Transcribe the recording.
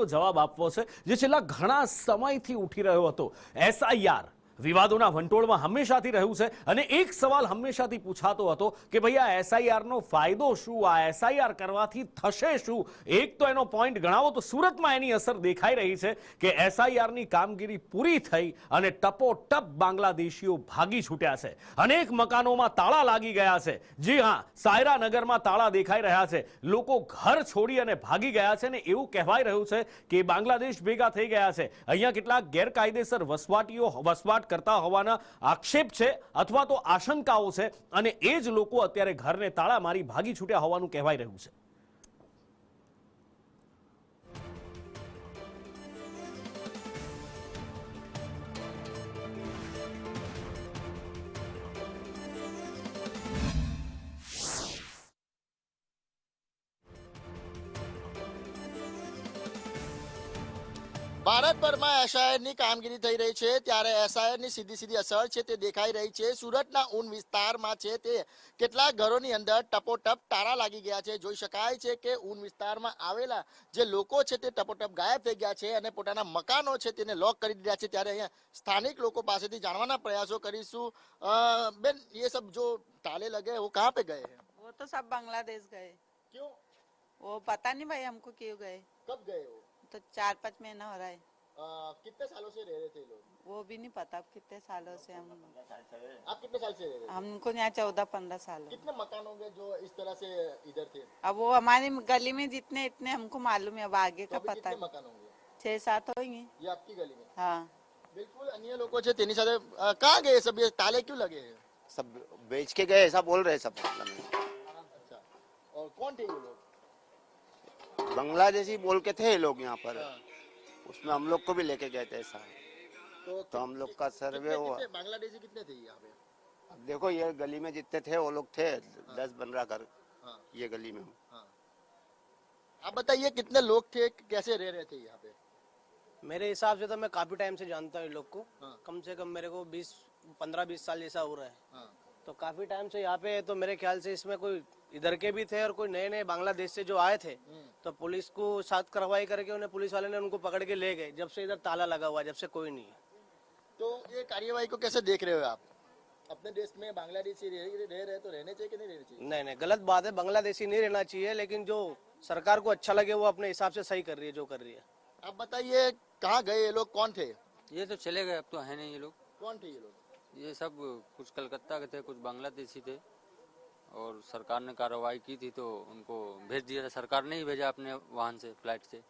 સવાલનો જવાબ આપવો છે જે છેલ્લા ઘણા સમયથી ઉઠી રહ્યો હતો. એસઆઈઆર વિવાદોના વંટોળમાં હંમેશાથી રહ્યું છે અને એક સવાલ હંમેશાથી પૂછાતો હતો કે ભાઈ આ એસઆઈઆરનો ફાયદો શું, આ એસઆઈઆર કરવાથી થશે શું. એક તો એનો પોઈન્ટ ગણાવો તો સુરતમાં એની અસર દેખાઈ રહી છે કે એસઆઈઆરની કામગીરી પૂરી થઈ અને ટપોટપ બાંગ્લાદેશીઓ ભાગી છૂટ્યા છે. અનેક મકાનોમાં તાળા લાગી ગયા છે. જી હા, સાયરા નગરમાં તાળા દેખાઈ રહ્યા છે. લોકો ઘર છોડી અને ભાગી ગયા છે અને એવું કહેવાય રહ્યું છે કે બાંગ્લાદેશ ભેગા થઈ ગયા છે. અહીંયા કેટલાક ગેરકાયદેસર વસવાટ કરતા હોવાના આક્ષેપ છે અથવા તો આશંકાઓ છે અને એ જ લોકો અત્યારે ઘરને તાળા મારી ભાગી છૂટ્યા હોવાનું કહેવાય રહ્યું છે. ભારતભરમાં એસઆઈઆરની કામગીરી થઈ રહી છે ત્યારે એસઆઈઆરની સીધી અસર છે તે દેખાઈ રહી છે. સુરતના ઊન વિસ્તારમાં છે તે કેટલાક ઘરોની અંદર ટપોટપ તાળા લાગી ગયા છે. જોઈ શકાય છે કે ઊન વિસ્તારમાં આવેલા જે લોકો છે તે ટપોટપ ગાયબ થઈ ગયા છે અને પોતાના મકાનો છે તેને લોક કરી દીધા છે. ત્યારે અહીંયા સ્થાનિક લોકો પાસેથી જાણવાના પ્રયાસો કરીશું. બેન, ये सब जो ताले लगे वो कहाँ पे गए हैं? वो तो सब बांग्लादेश गए। क्यों? वो पता नहीं भाई हमको क्यों गए। कब गए वो? तो 4-5 महीना हो रहा है। कितने सालों से रह रहे थे लोग? वो भी नहीं पता अब कितने सालों से हम। आप कितने साल से रह रहे थे? हमको यहाँ 14-15 साल हो। कितने मकान होंगे जो इस तरह से इधर थे? अब वो हमारी गली में जितने इतने हमको मालूम है, अब आगे तो का अभी पता कितने है। मकान होंगे? 6-7 होंगे। ये आपकी गली में? हाँ। बिल्कुल अन्य लोगों से तेनी साथ कहाँ गए सब? ये ताले क्यों लगे हैं? सब बेच के गए ऐसा बोल रहे सब। अच्छा, और कौन थे ये लोग? बांग्लादेशी बोल के थे ये लोग यहाँ पर। हाँ। उसमें हम लोग को भी लेके गए थे ऐसा। तो हम लोग का सर्वे हुआ। बांग्लादेशी कितने थे यहाँ पे? अब देखो ये गली में जितने थे वो लोग थे 10-15 घर हाँ। ये गली में। हाँ। आप बताइए कितने लोग थे, कैसे रह रहे थे यहाँ पे? मेरे हिसाब से तो मैं काफी टाइम से जानता हूँ इन लोग को। हाँ। कम से कम मेरे को 15-20 साल जैसा हो रहा है। हाँ। तो काफी टाइम से यहाँ पे है। तो मेरे ख्याल से इसमें कोई इधर के भी थे और कोई नए नए बांग्लादेश से जो आए थे तो पुलिस को साथ कार्रवाई करके उन्हें पुलिस वाले ने उनको पकड़ के ले गए। जब से इधर ताला लगा हुआ है, जब से कोई नहीं है। तो ये कार्यवाही को कैसे देख रहे हो आप? अपने देश में बांग्लादेशी रह रहे तो रहने चाहिए कि नहीं रहने चाहिए? नहीं, गलत बात है। बांग्लादेशी नहीं रहना चाहिए, लेकिन जो सरकार को अच्छा लगे वो अपने हिसाब से सही कर रही है जो कर रही है। आप बताइए कहाँ गए ये लोग, कौन थे? ये तो चले गए, अब तो है नहीं ये लोग। कौन थे ये लोग? ये सब कुछ कलकत्ता के थे, कुछ बांग्लादेशी थे और सरकार ने कार्रवाई की थी तो उनको भेज दिया था। सरकार ने ही भेजा अपने वाहन से, फ्लाइट से।